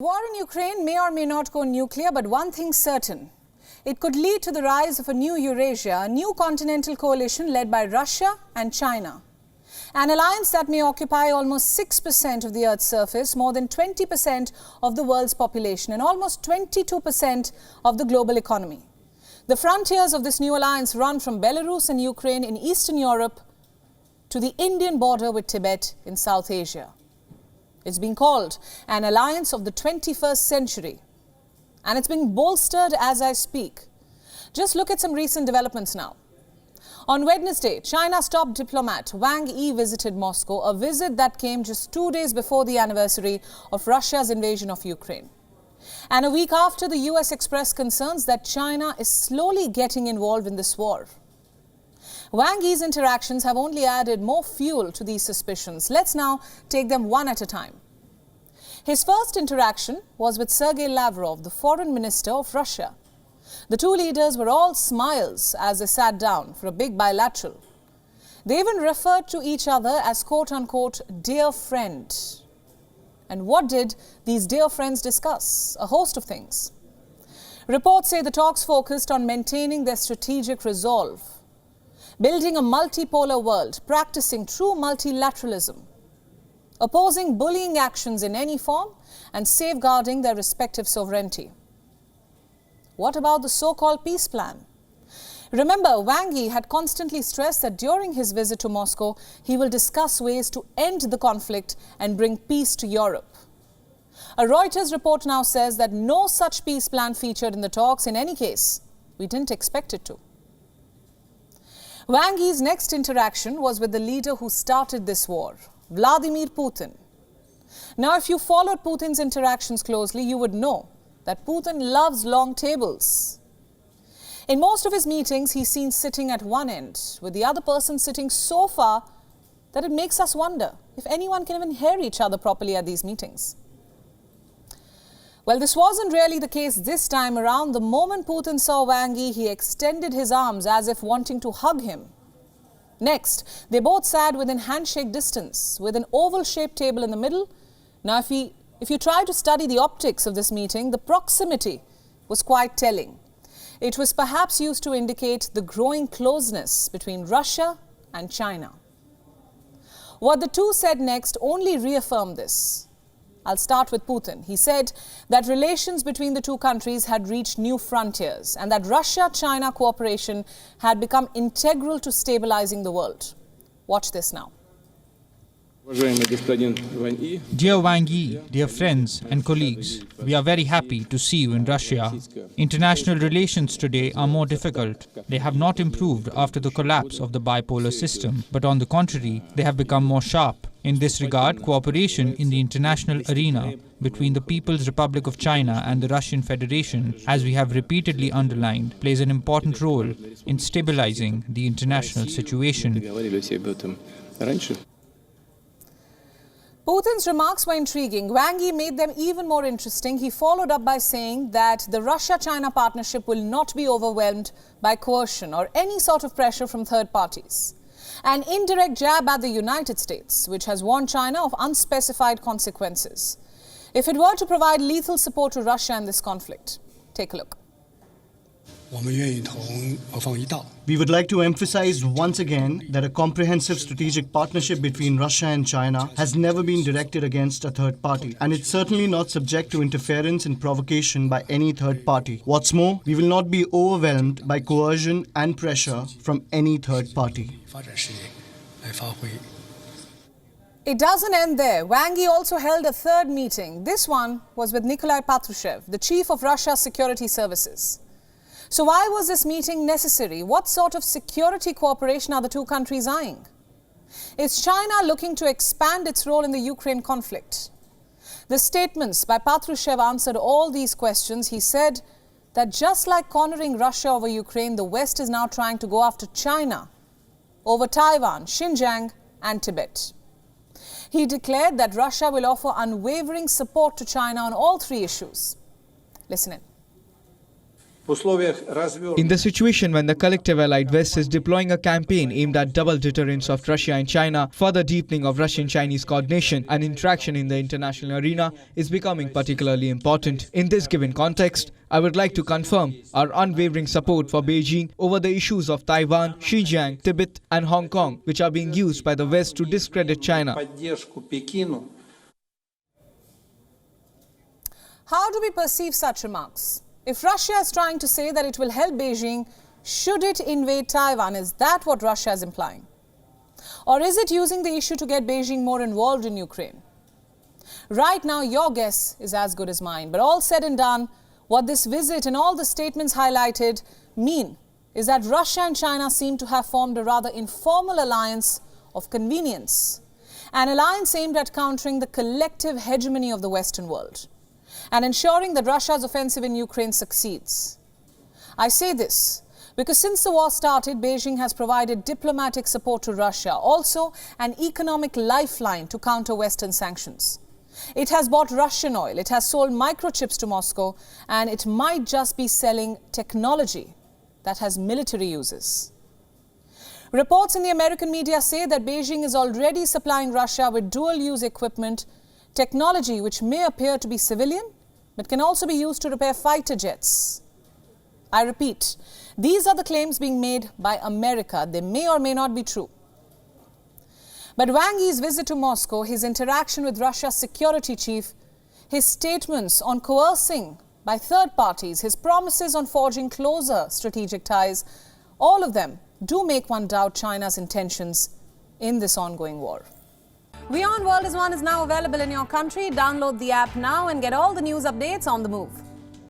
War in Ukraine may or may not go nuclear, but one thing's certain. It could lead to the rise of a new Eurasia, a new continental coalition led by Russia and China. An alliance that may occupy almost 6% of the Earth's surface, more than 20% of the world's population, and almost 22% of the global economy. The frontiers of this new alliance run from Belarus and Ukraine in Eastern Europe to the Indian border with Tibet in South Asia. It's been called an alliance of the 21st century, and it's being bolstered as I speak. Just look at some recent developments now. On Wednesday, China's top diplomat Wang Yi visited Moscow, a visit that came just 2 days before the anniversary of Russia's invasion of Ukraine. And a week after the US expressed concerns that China is slowly getting involved in this war. Wang Yi's interactions have only added more fuel to these suspicions. Let's now take them one at a time. His first interaction was with Sergei Lavrov, the foreign minister of Russia. The two leaders were all smiles as they sat down for a big bilateral. They even referred to each other as quote-unquote dear friend. And what did these dear friends discuss? A host of things. Reports say the talks focused on maintaining their strategic resolve, building a multipolar world, practicing true multilateralism, opposing bullying actions in any form, and safeguarding their respective sovereignty. What about the so-called peace plan? Remember, Wang Yi had constantly stressed that during his visit to Moscow, he will discuss ways to end the conflict and bring peace to Europe. A Reuters report now says that no such peace plan featured in the talks. In any case, we didn't expect it to. Wang Yi's next interaction was with the leader who started this war, Vladimir Putin. Now, if you followed Putin's interactions closely, you would know that Putin loves long tables. In most of his meetings, he's seen sitting at one end, with the other person sitting so far that it makes us wonder if anyone can even hear each other properly at these meetings. Well, this wasn't really the case this time around. The moment Putin saw Wang Yi, he extended his arms as if wanting to hug him. Next, they both sat within handshake distance, with an oval-shaped table in the middle. Now, if you try to study the optics of this meeting, the proximity was quite telling. It was perhaps used to indicate the growing closeness between Russia and China. What the two said next only reaffirmed this. I'll start with Putin. He said that relations between the two countries had reached new frontiers and that Russia-China cooperation had become integral to stabilizing the world. Watch this now. Dear Wang Yi, dear friends and colleagues, we are very happy to see you in Russia. International relations today are more difficult. They have not improved after the collapse of the bipolar system, but on the contrary, they have become more sharp. In this regard, cooperation in the international arena between the People's Republic of China and the Russian Federation, as we have repeatedly underlined, plays an important role in stabilizing the international situation. Putin's remarks were intriguing. Wang Yi made them even more interesting. He followed up by saying that the Russia-China partnership will not be overwhelmed by coercion or any sort of pressure from third parties. An indirect jab at the United States, which has warned China of unspecified consequences if it were to provide lethal support to Russia in this conflict. Take a look. We would like to emphasize once again that a comprehensive strategic partnership between Russia and China has never been directed against a third party, and it's certainly not subject to interference and provocation by any third party. What's more, we will not be overwhelmed by coercion and pressure from any third party. It doesn't end there. Wang Yi also held a third meeting. This one was with Nikolai Patrushev, the chief of Russia's security services. So why was this meeting necessary? What sort of security cooperation are the two countries eyeing? Is China looking to expand its role in the Ukraine conflict? The statements by Patrushev answered all these questions. He said that just like cornering Russia over Ukraine, the West is now trying to go after China over Taiwan, Xinjiang and Tibet. He declared that Russia will offer unwavering support to China on all three issues. Listen in. In the situation when the collective Allied West is deploying a campaign aimed at double deterrence of Russia and China, further deepening of Russian-Chinese coordination and interaction in the international arena is becoming particularly important. In this given context, I would like to confirm our unwavering support for Beijing over the issues of Taiwan, Xinjiang, Tibet and Hong Kong, which are being used by the West to discredit China. How do we perceive such remarks? If Russia is trying to say that it will help Beijing, should it invade Taiwan? Is that what Russia is implying? Or is it using the issue to get Beijing more involved in Ukraine? Right now, your guess is as good as mine. But all said and done, what this visit and all the statements highlighted mean is that Russia and China seem to have formed a rather informal alliance of convenience. An alliance aimed at countering the collective hegemony of the Western world and ensuring that Russia's offensive in Ukraine succeeds. I say this because since the war started, Beijing has provided diplomatic support to Russia, also an economic lifeline to counter Western sanctions. It has bought Russian oil, it has sold microchips to Moscow, and it might just be selling technology that has military uses. Reports in the American media say that Beijing is already supplying Russia with dual-use equipment, technology which may appear to be civilian, but can also be used to repair fighter jets. I repeat, these are the claims being made by America. They may or may not be true. But Wang Yi's visit to Moscow, his interaction with Russia's security chief, his statements on coercing by third parties, his promises on forging closer strategic ties, all of them do make one doubt China's intentions in this ongoing war. WION World is now available in your country. Download the app now and get all the news updates on the move.